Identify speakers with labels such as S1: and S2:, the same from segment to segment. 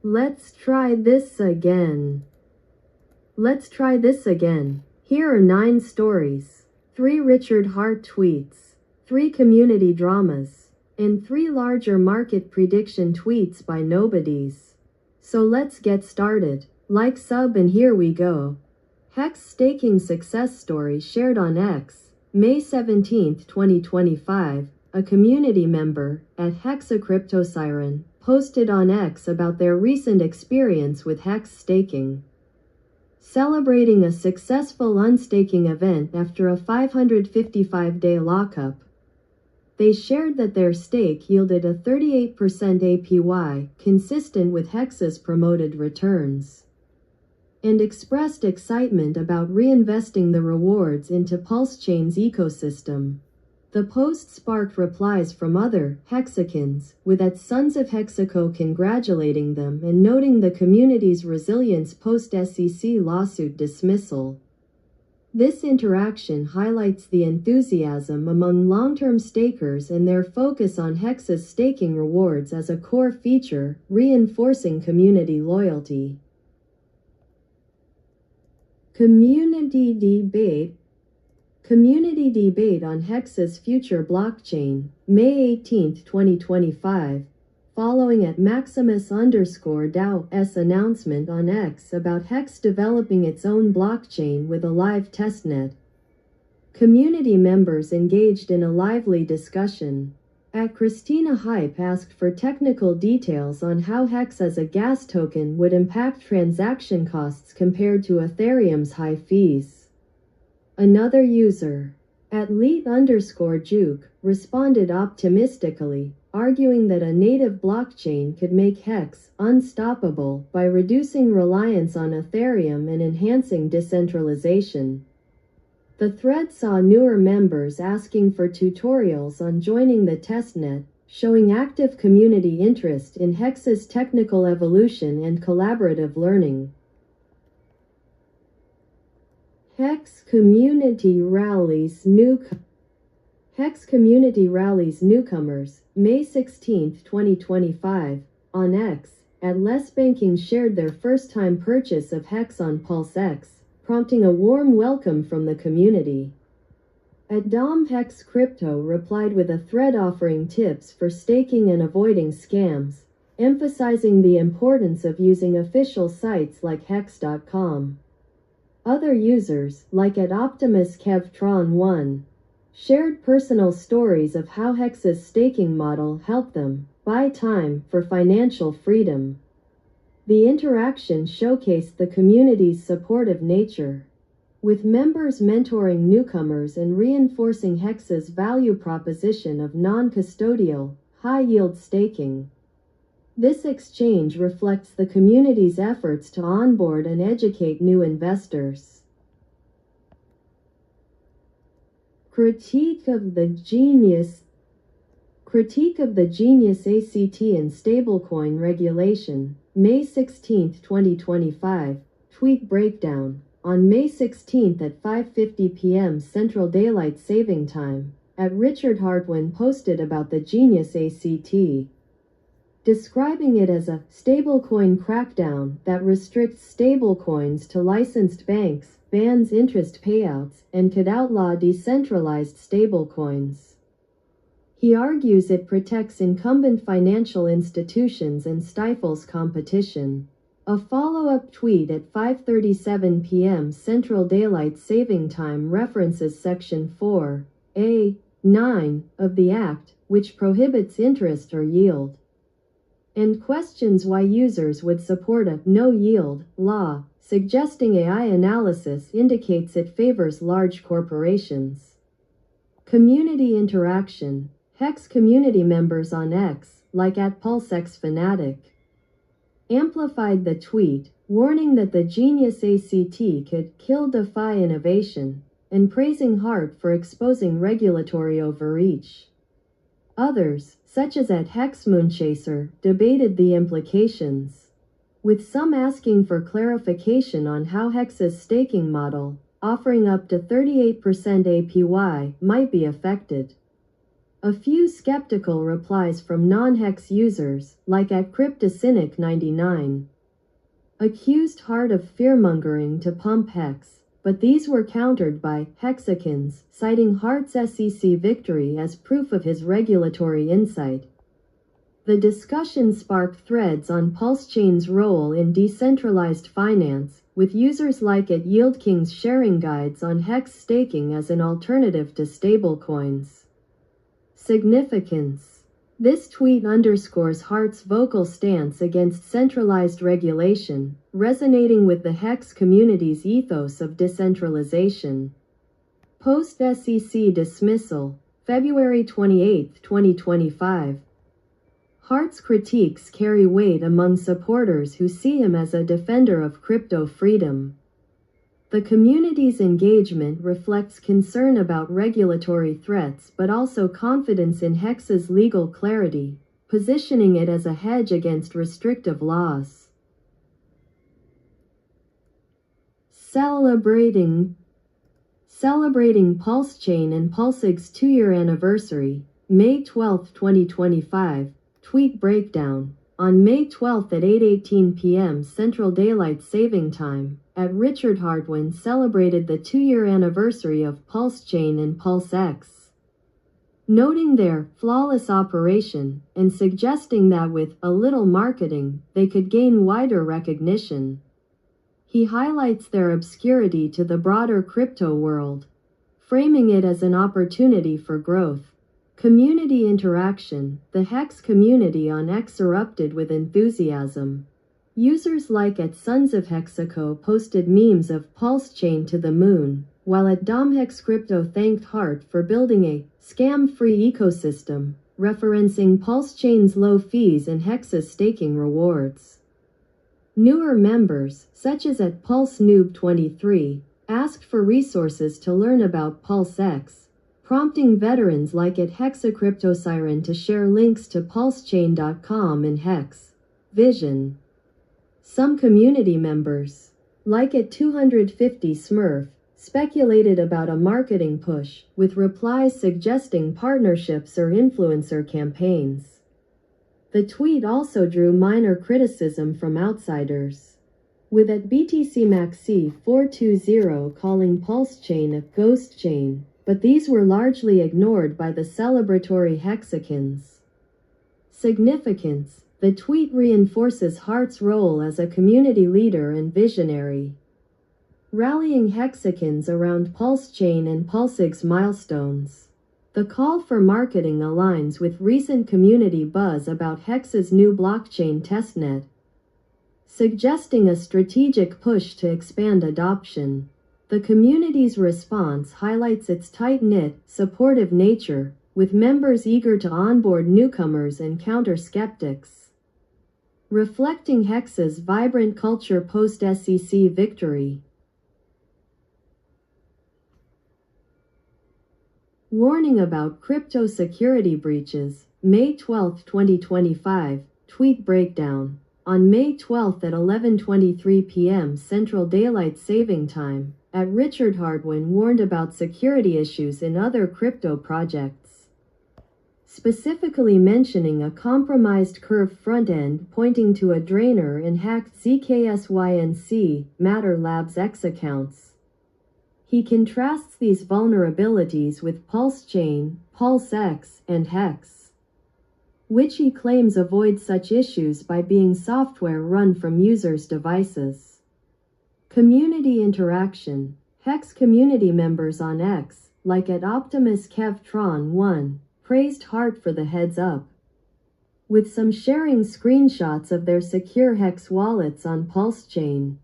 S1: Let's try this again. Let's try this again. Here are 9 stories, 3 Richard Hart tweets, 3 community dramas, and 3 larger market prediction tweets by nobodies. So let's get started. Like, sub, and here we go. HEX staking success story shared on X, May 17, 2025. A community member, at HEX a Crypto Siren, posted on X about their recent experience with HEX staking. Celebrating a successful unstaking event after a 555-day lockup, they shared that their stake yielded a 38% APY, consistent with HEX's promoted returns, and expressed excitement about reinvesting the rewards into PulseChain's ecosystem. The post sparked replies from other Hexicans, with at Sons of Hexaco congratulating them and noting the community's resilience post-SEC lawsuit dismissal. This interaction highlights the enthusiasm among long-term stakers and their focus on HEX's staking rewards as a core feature, reinforcing community loyalty. Community debate on HEX's future blockchain, May 18, 2025, following at Maximus_DAO's announcement on X about HEX developing its own blockchain with a live testnet. Community members engaged in a lively discussion. At Christina Hype asked for technical details on how HEX as a gas token would impact transaction costs compared to Ethereum's high fees. Another user, at Leet_Juke, responded optimistically, arguing that a native blockchain could make HEX unstoppable by reducing reliance on Ethereum and enhancing decentralization. The thread saw newer members asking for tutorials on joining the testnet, showing active community interest in HEX's technical evolution and collaborative learning. HEX Community Rallies newcomers, May 16, 2025, on X, at Less Banking shared their first-time purchase of HEX on PulseX, prompting a warm welcome from the community. At Dom HEX Crypto replied with a thread offering tips for staking and avoiding scams, emphasizing the importance of using official sites like hex.com. Other users, like at Optimus KevTron1, shared personal stories of how HEX's staking model helped them buy time for financial freedom. The interaction showcased the community's supportive nature, with members mentoring newcomers and reinforcing HEX's value proposition of non-custodial, high-yield staking. This exchange reflects the community's efforts to onboard and educate new investors. Critique of the Genius ACT and Stablecoin Regulation, May 16, 2025, tweet breakdown. On May 16 at 5:50 p.m. Central Daylight Saving Time, at Richard Hartwin posted about the Genius ACT, describing it as a stablecoin crackdown that restricts stablecoins to licensed banks, bans interest payouts, and could outlaw decentralized stablecoins. He argues it protects incumbent financial institutions and stifles competition. A follow-up tweet at 5:37 p.m. Central Daylight Saving Time references Section 4(a)(9) of the Act, which prohibits interest or yield, and questions why users would support a no-yield law, suggesting AI analysis indicates it favors large corporations. Community interaction. HEX community members on X, like at PulseX amplified the tweet, warning that the Genius ACT could kill DeFi innovation, and praising Hart for exposing regulatory overreach. Others, such as at HEX Moonchaser, debated the implications, with some asking for clarification on how HEX's staking model, offering up to 38% APY, might be affected. A few skeptical replies from non-HEX users, like at CryptoCynic99, accused Hart of fearmongering to pump HEX, but these were countered by Hexicans, citing Hart's SEC victory as proof of his regulatory insight. The discussion sparked threads on PulseChain's role in decentralized finance, with users like at YieldKings sharing guides on HEX staking as an alternative to stablecoins. Significance. This tweet underscores Hart's vocal stance against centralized regulation, resonating with the HEX community's ethos of decentralization. Post-SEC dismissal, February 28, 2025. Hart's critiques carry weight among supporters who see him as a defender of crypto freedom. The community's engagement reflects concern about regulatory threats but also confidence in HEX's legal clarity, positioning it as a hedge against restrictive laws. Celebrating PulseChain and PulseX's 2-year anniversary, May 12, 2025, tweet breakdown. On May 12 at 8:18 p.m. Central Daylight Saving Time, at Richard Hardwin celebrated the 2-year anniversary of PulseChain and PulseX, noting their flawless operation and suggesting that with a little marketing, they could gain wider recognition. He highlights their obscurity to the broader crypto world, framing it as an opportunity for growth. Community interaction. The HEX community on X erupted with enthusiasm. Users like at Sons of Hexaco posted memes of PulseChain to the moon, while at DomHexCrypto thanked Hart for building a scam-free ecosystem, referencing PulseChain's low fees and HEX's staking rewards. Newer members, such as at PulseNoob23, asked for resources to learn about PulseX, prompting veterans like at HexaCryptoSiren to share links to PulseChain.com and HEX Vision. Some community members, like at 250 Smurf, speculated about a marketing push, with replies suggesting partnerships or influencer campaigns. The tweet also drew minor criticism from outsiders, with at BTCMaxC420 calling PulseChain a ghost chain, but these were largely ignored by the celebratory Hexicans. Significance. The tweet reinforces Hart's role as a community leader and visionary, rallying Hexicans around PulseChain and PulseX milestones. The call for marketing aligns with recent community buzz about HEX's new blockchain testnet, suggesting a strategic push to expand adoption. The community's response highlights its tight-knit, supportive nature, with members eager to onboard newcomers and counter skeptics, reflecting HEX's vibrant culture post-SEC victory. Warning about crypto security breaches, May 12, 2025, tweet breakdown. On May 12 at 11:23 p.m. Central Daylight Saving Time, at Richard Hardwin warned about security issues in other crypto projects, specifically mentioning a compromised Curve front-end pointing to a drainer and hacked ZKSYNC, Matter Labs X accounts. He contrasts these vulnerabilities with PulseChain, PulseX, and HEX, which he claims avoid such issues by being software run from users' devices. Community interaction. HEX community members on X, like at Optimus KevTron1, praised Hart for the heads up, with some sharing screenshots of their secure HEX wallets on PulseChain.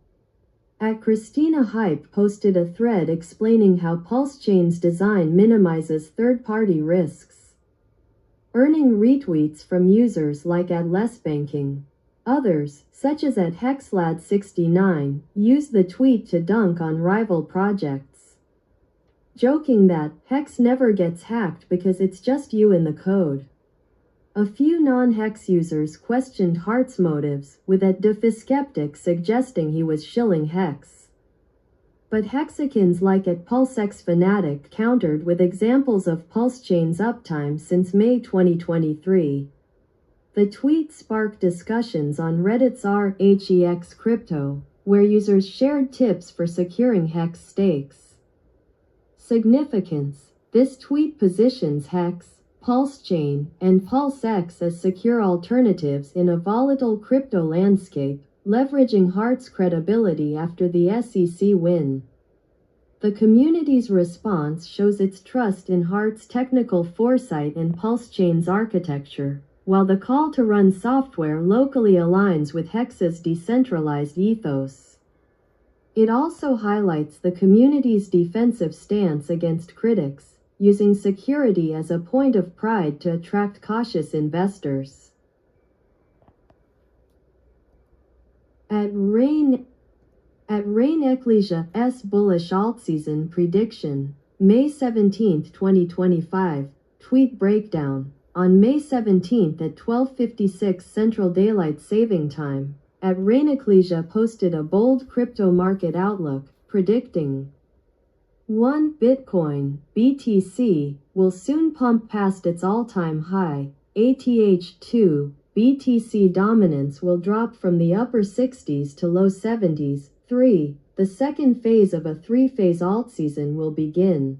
S1: At Christina Hype posted a thread explaining how PulseChain's design minimizes third-party risks, earning retweets from users like at LessBanking. Others, such as at HexLad69, used the tweet to dunk on rival projects, joking that HEX never gets hacked because it's just you in the code. A few non-HEX users questioned Hart's motives, with at DeFiskeptic suggesting he was shilling HEX. But hexagons like at PulseX Fanatic countered with examples of PulseChain's uptime since May 2023. The tweet sparked discussions on Reddit's r/HEX crypto, where users shared tips for securing HEX stakes. Significance: this tweet positions HEX, PulseChain, and PulseX as secure alternatives in a volatile crypto landscape, leveraging Hart's credibility after the SEC win. The community's response shows its trust in Hart's technical foresight and PulseChain's architecture, while the call to run software locally aligns with HEX's decentralized ethos. It also highlights the community's defensive stance against critics, using security as a point of pride to attract cautious investors. At Rain Ecclesia's bullish altseason prediction, May 17, 2025, tweet breakdown. On May 17 at 12:56 Central Daylight Saving Time, at Rain Ecclesia posted a bold crypto market outlook, predicting 1. Bitcoin, BTC, will soon pump past its all-time high. 2. BTC dominance will drop from the upper 60s to low 70s. 3. The second phase of a three-phase altseason will begin.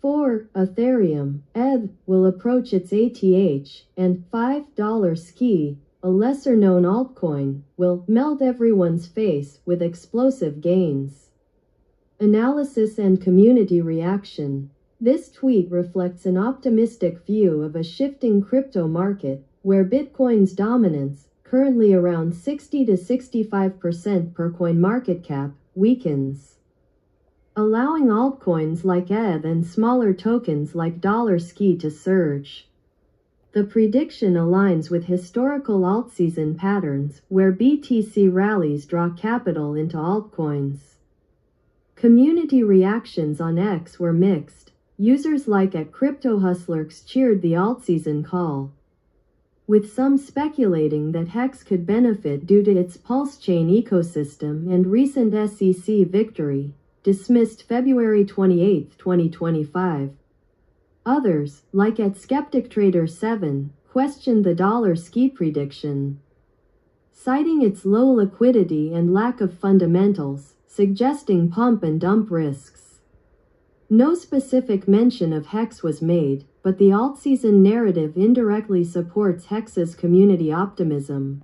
S1: 4. Ethereum, ETH, will approach its ATH, and $5 ski, a lesser-known altcoin, will melt everyone's face with explosive gains. Analysis and community reaction. This tweet reflects an optimistic view of a shifting crypto market, where Bitcoin's dominance, currently around 60 to 65% per coin market cap, weakens, allowing altcoins like ETH and smaller tokens like $ski to surge. The prediction aligns with historical altseason patterns, where BTC rallies draw capital into altcoins. Community reactions on X were mixed. Users like @CryptoHustlers cheered the altseason call, with some speculating that HEX could benefit due to its PulseChain ecosystem and recent SEC victory, dismissed February 28, 2025. Others, like @SkepticTrader7, questioned the $ski prediction, citing its low liquidity and lack of fundamentals, suggesting pump and dump risks. No specific mention of HEX was made, but the altseason narrative indirectly supports HEX's community optimism,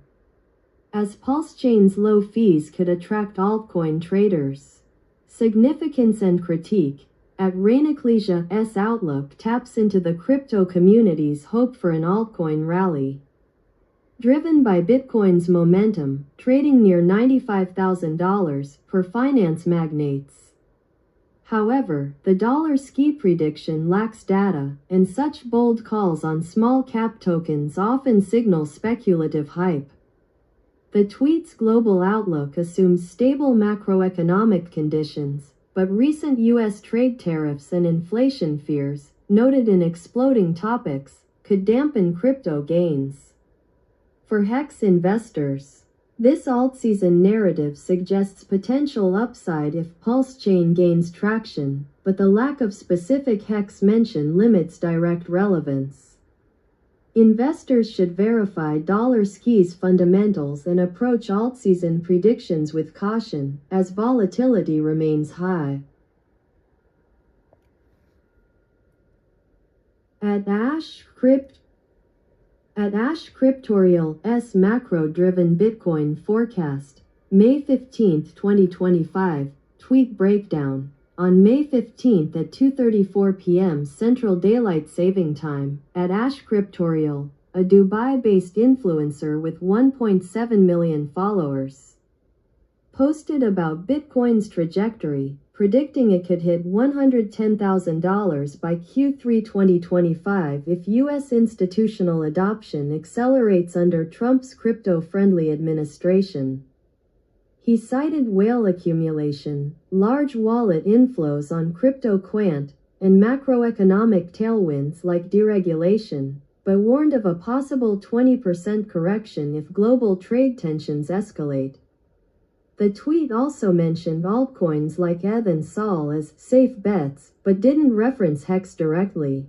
S1: as PulseChain's low fees could attract altcoin traders. Significance and critique. At Rain Ecclesia's outlook taps into the crypto community's hope for an altcoin rally, driven by Bitcoin's momentum, trading near $95,000 per finance magnates. However, the $ski prediction lacks data, and such bold calls on small-cap tokens often signal speculative hype. The tweet's global outlook assumes stable macroeconomic conditions, but recent U.S. trade tariffs and inflation fears, noted in exploding topics, could dampen crypto gains. For HEX investors, this altseason narrative suggests potential upside if PulseChain gains traction, but the lack of specific HEX mention limits direct relevance. Investors should verify $ski's fundamentals and approach altseason predictions with caution, as volatility remains high. At Ash Cryptorial's macro-driven Bitcoin forecast, May 15, 2025, tweet breakdown. On May 15 at 2:34 p.m. Central Daylight Saving Time, at Ash Cryptorial, a Dubai-based influencer with 1.7 million followers, posted about Bitcoin's trajectory, predicting it could hit $110,000 by Q3 2025 if U.S. institutional adoption accelerates under Trump's crypto-friendly administration. He cited whale accumulation, large wallet inflows on CryptoQuant, and macroeconomic tailwinds like deregulation, but warned of a possible 20% correction if global trade tensions escalate. The tweet also mentioned altcoins like ETH and SOL as safe bets, but didn't reference HEX directly.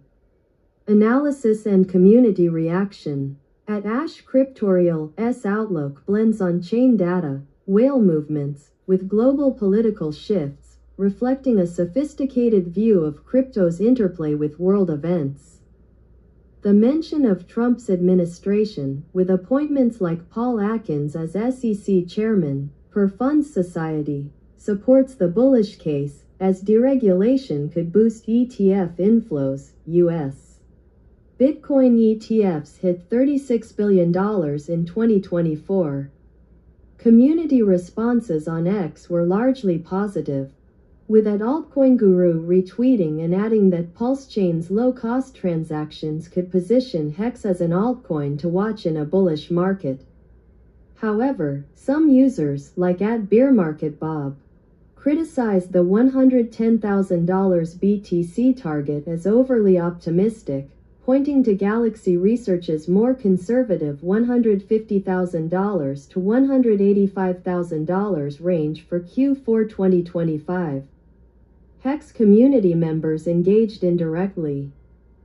S1: Analysis and community reaction. At Cryptorial's outlook blends on-chain data, whale movements, with global political shifts, reflecting a sophisticated view of crypto's interplay with world events. The mention of Trump's administration, with appointments like Paul Atkins as SEC chairman, per Funds Society, supports the bullish case, as deregulation could boost ETF inflows. U.S. Bitcoin ETFs hit $36 billion in 2024. Community responses on X were largely positive, with an altcoin guru retweeting and adding that PulseChain's low-cost transactions could position HEX as an altcoin to watch in a bullish market. However, some users, like @BearMarketBob, criticized the $110,000 BTC target as overly optimistic, pointing to Galaxy Research's more conservative $150,000 to $185,000 range for Q4 2025. HEX community members engaged indirectly,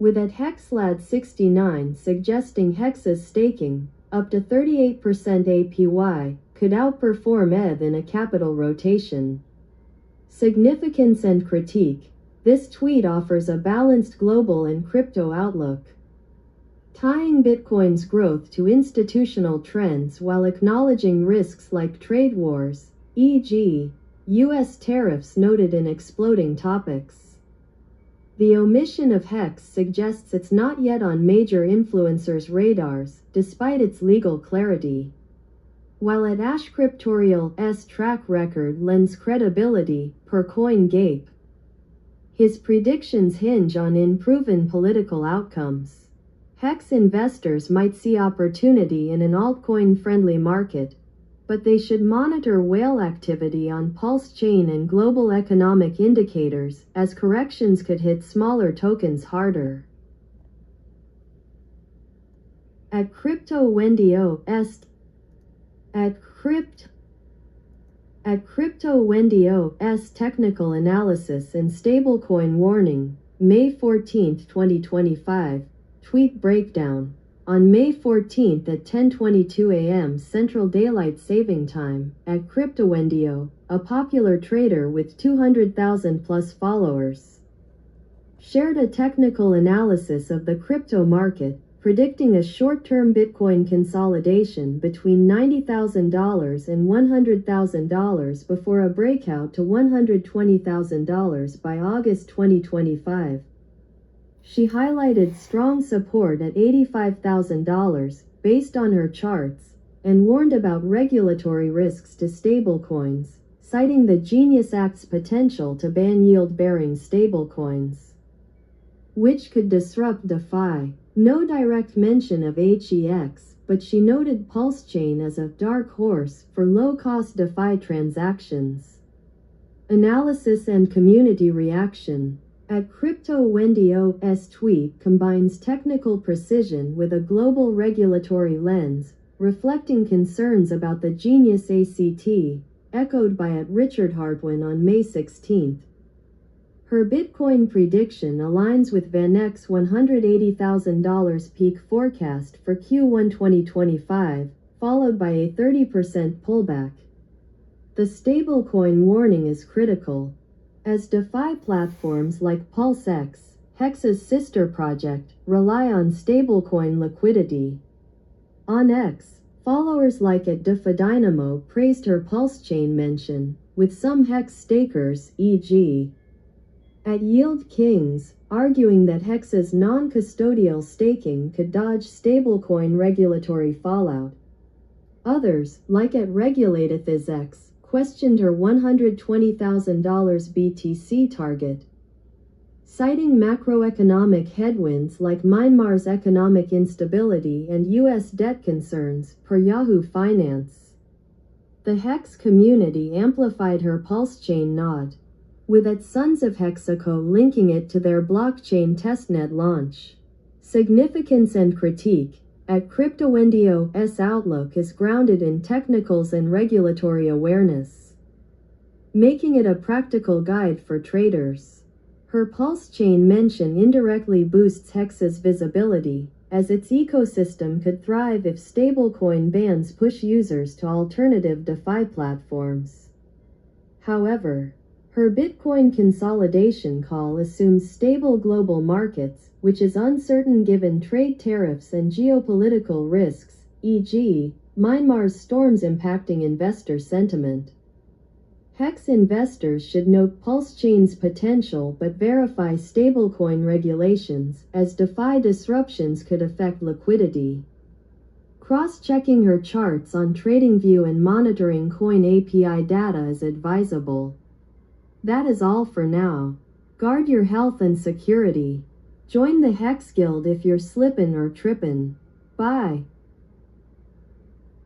S1: with @HEXLAD69 suggesting HEX's staking, up to 38% APY, could outperform ETH in a capital rotation. Significance and critique. This tweet offers a balanced global and crypto outlook, tying Bitcoin's growth to institutional trends while acknowledging risks like trade wars, e.g., U.S. tariffs noted in exploding topics. The omission of HEX suggests it's not yet on major influencers' radars, despite its legal clarity. While Cryptorial's track record lends credibility, per CoinGape, his predictions hinge on unproven political outcomes. HEX investors might see opportunity in an altcoin-friendly market, but they should monitor whale activity on PulseChain and global economic indicators, as corrections could hit smaller tokens harder. At Crypto Wendy O's technical analysis and stablecoin warning, May 14, 2025, tweet breakdown. On May 14 at 10:22 a.m. Central Daylight Saving Time, at CryptoWendio, a popular trader with 200,000 plus followers, shared a technical analysis of the crypto market, predicting a short-term Bitcoin consolidation between $90,000 and $100,000 before a breakout to $120,000 by August 2025. She highlighted strong support at $85,000, based on her charts, and warned about regulatory risks to stablecoins, citing the Genius Act's potential to ban yield-bearing stablecoins, which could disrupt DeFi. No direct mention of HEX, but she noted PulseChain as a dark horse for low-cost DeFi transactions. Analysis and community reaction. At Crypto Wendy O's tweet combines technical precision with a global regulatory lens, reflecting concerns about the Genius ACT, echoed by Richard Hartwin on May 16. Her Bitcoin prediction aligns with VanEck's $180,000 peak forecast for Q1 2025, followed by a 30% pullback. The stablecoin warning is critical, as DeFi platforms like PulseX, HEX's sister project, rely on stablecoin liquidity. On X, followers like @DeFiDynamo praised her PulseChain mention, with some HEX stakers, e.g., @Yield Kings, arguing that HEX's non-custodial staking could dodge stablecoin regulatory fallout. Others, like @RegulateEthIsX, questioned her $120,000 BTC target, citing macroeconomic headwinds like Myanmar's economic instability and U.S. debt concerns, per Yahoo Finance. The HEX community amplified her PulseChain nod, with Sons of Hexaco linking it to their blockchain testnet launch. Significance and critique. Crypto Wendy O's outlook is grounded in technicals and regulatory awareness. making it a practical guide for traders. Her Pulse chain mention indirectly boosts HEX's visibility, as its ecosystem could thrive if stablecoin bans push users to alternative DeFi platforms. However, her Bitcoin consolidation call assumes stable global markets, which is uncertain given trade tariffs and geopolitical risks, e.g., Myanmar's storms impacting investor sentiment. HEX investors should note Pulse Chain's potential but verify stablecoin regulations, as DeFi disruptions could affect liquidity. Cross-checking her charts on TradingView and monitoring coin API data is advisable. That is all for now. Guard your health and security. Join the HEX Guild if you're slippin' or trippin'. Bye.